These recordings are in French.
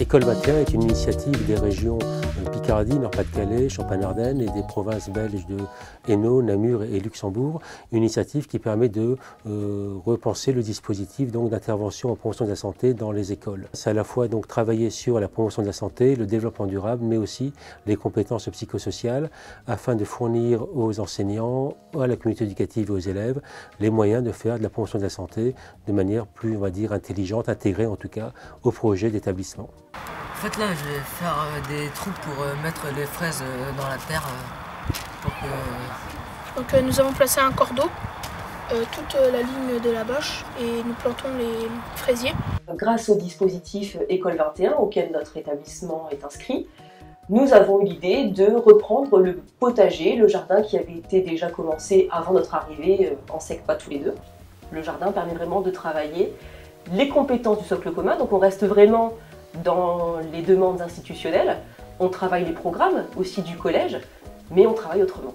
École 21 est une initiative des régions Picardie, Nord-Pas-de-Calais, Champagne-Ardenne et des provinces belges de Hainaut, Namur et Luxembourg. Une initiative qui permet de repenser le dispositif d'intervention en promotion de la santé dans les écoles. C'est à la fois donc travailler sur la promotion de la santé, le développement durable, mais aussi les compétences psychosociales afin de fournir aux enseignants, à la communauté éducative et aux élèves les moyens de faire de la promotion de la santé de manière plus, on va dire, intelligente, intégrée en tout cas au projet d'établissement. En fait là je vais faire des trous pour mettre les fraises dans la terre Donc nous avons placé un cordeau toute la ligne de la bâche et nous plantons les fraisiers. Grâce au dispositif École 21 auquel notre établissement est inscrit, nous avons eu l'idée de reprendre le potager, le jardin qui avait été déjà commencé avant notre arrivée en SECPA tous les deux. Le jardin permet vraiment de travailler les compétences du socle commun, donc on reste vraiment dans les demandes institutionnelles, on travaille les programmes aussi du collège, mais on travaille autrement.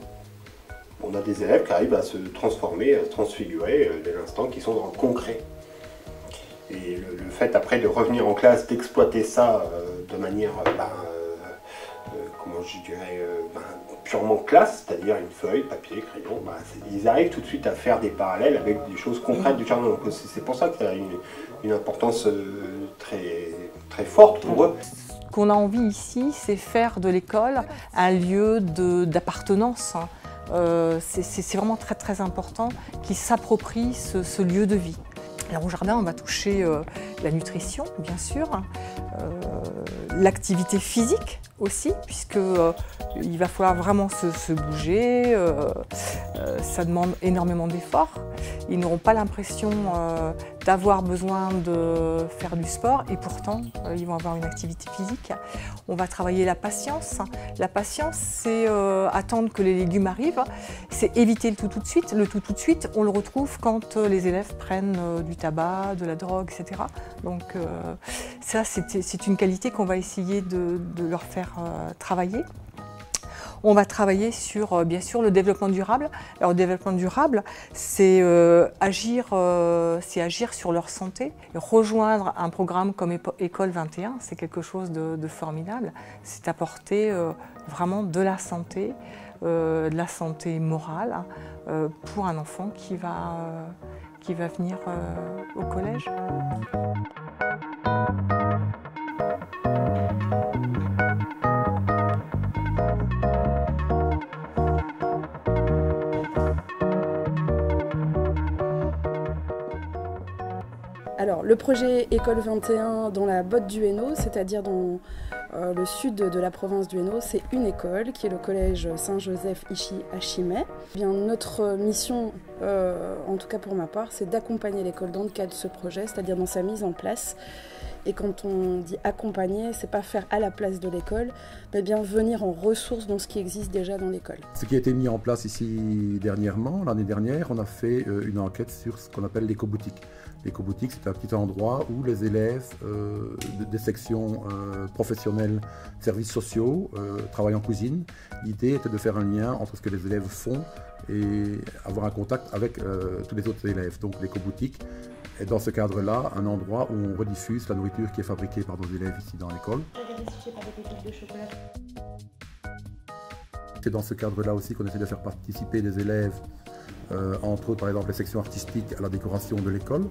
On a des élèves qui arrivent à se transformer, à se transfigurer dès l'instant qui sont dans le concret. Et le fait après de revenir en classe, d'exploiter ça de manière, comment je dirais, purement classe, c'est-à-dire une feuille, papier, crayon, ils arrivent tout de suite à faire des parallèles avec des choses concrètes du jardin. C'est pour ça que ça a une importance très forte pour eux. Ce qu'on a envie ici, c'est faire de l'école un lieu d'appartenance. C'est vraiment très important qu'ils s'approprient ce lieu de vie. Alors au jardin, on va toucher la nutrition, bien sûr, l'activité physique aussi, puisqu'il va falloir vraiment se bouger, ça demande énormément d'efforts. Ils n'auront pas l'impression d'avoir besoin de faire du sport et pourtant ils vont avoir une activité physique. On va travailler la patience. La patience, c'est attendre que les légumes arrivent, c'est éviter le tout de suite. Le tout de suite, on le retrouve quand les élèves prennent du tabac, de la drogue, etc. Donc ça, c'est une qualité qu'on va essayer de leur faire travailler. On va travailler sur, bien sûr, le développement durable. Alors, le développement durable, c'est agir sur leur santé. Rejoindre un programme comme École 21, c'est quelque chose de formidable. C'est apporter vraiment de la santé morale pour un enfant qui va venir au collège. Alors, le projet École 21 dans la botte du Hainaut, c'est-à-dire dans le sud de la province du Hainaut, c'est une école qui est le collège Saint-Joseph Ici à Chimay. Bien, notre mission, en tout cas pour ma part, c'est d'accompagner l'école dans le cadre de ce projet, c'est-à-dire dans sa mise en place. Et quand on dit accompagner, c'est pas faire à la place de l'école, mais bien venir en ressources dans ce qui existe déjà dans l'école. Ce qui a été mis en place ici dernièrement, l'année dernière, on a fait une enquête sur ce qu'on appelle l'éco-boutique. L'éco-boutique, c'est un petit endroit où les élèves des sections professionnelles, services sociaux, travaillent en cuisine. L'idée était de faire un lien entre ce que les élèves font et avoir un contact avec tous les autres élèves. Donc l'éco-boutique est dans ce cadre-là un endroit où on rediffuse la nourriture qui est fabriquée par nos élèves ici dans l'école. C'est dans ce cadre-là aussi qu'on essaie de faire participer les élèves, entre autres par exemple les sections artistiques, à la décoration de l'école.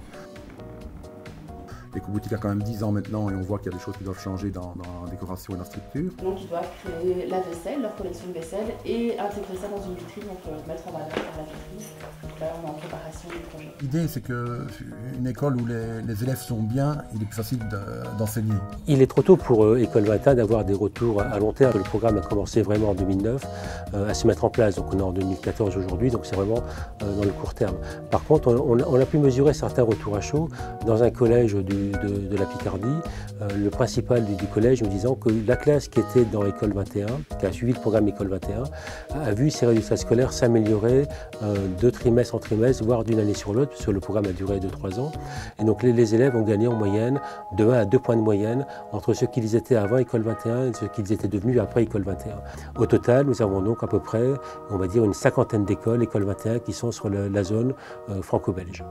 L'éco-boutique a quand même 10 ans maintenant et on voit qu'il y a des choses qui doivent changer dans la décoration et la structure. Donc ils doivent créer la vaisselle, leur collection de vaisselle et intégrer ça dans une vitrine, donc mettre en valeur par la vitrine. Donc là on est en préparation du projet. L'idée c'est qu'une école où les élèves sont bien, il est plus facile d'enseigner. Il est trop tôt pour École 21 d'avoir des retours à long terme. Le programme a commencé vraiment en 2009 à se mettre en place, donc on est en 2014 aujourd'hui, donc c'est vraiment dans le court terme. Par contre, on a pu mesurer certains retours à chaud dans un collège de la Picardie, le principal du collège me disant que la classe qui était dans École 21, qui a suivi le programme École 21, a vu ses résultats scolaires s'améliorer de trimestre en trimestre, voire d'une année sur l'autre, puisque le programme a duré 2-3 ans. Et donc les élèves ont gagné en moyenne de 1 à 2 points de moyenne entre ce qu'ils étaient avant École 21 et ce qu'ils étaient devenus après École 21. Au total, nous avons donc à peu près, on va dire, une cinquantaine d'écoles École 21 qui sont sur la zone franco-belge.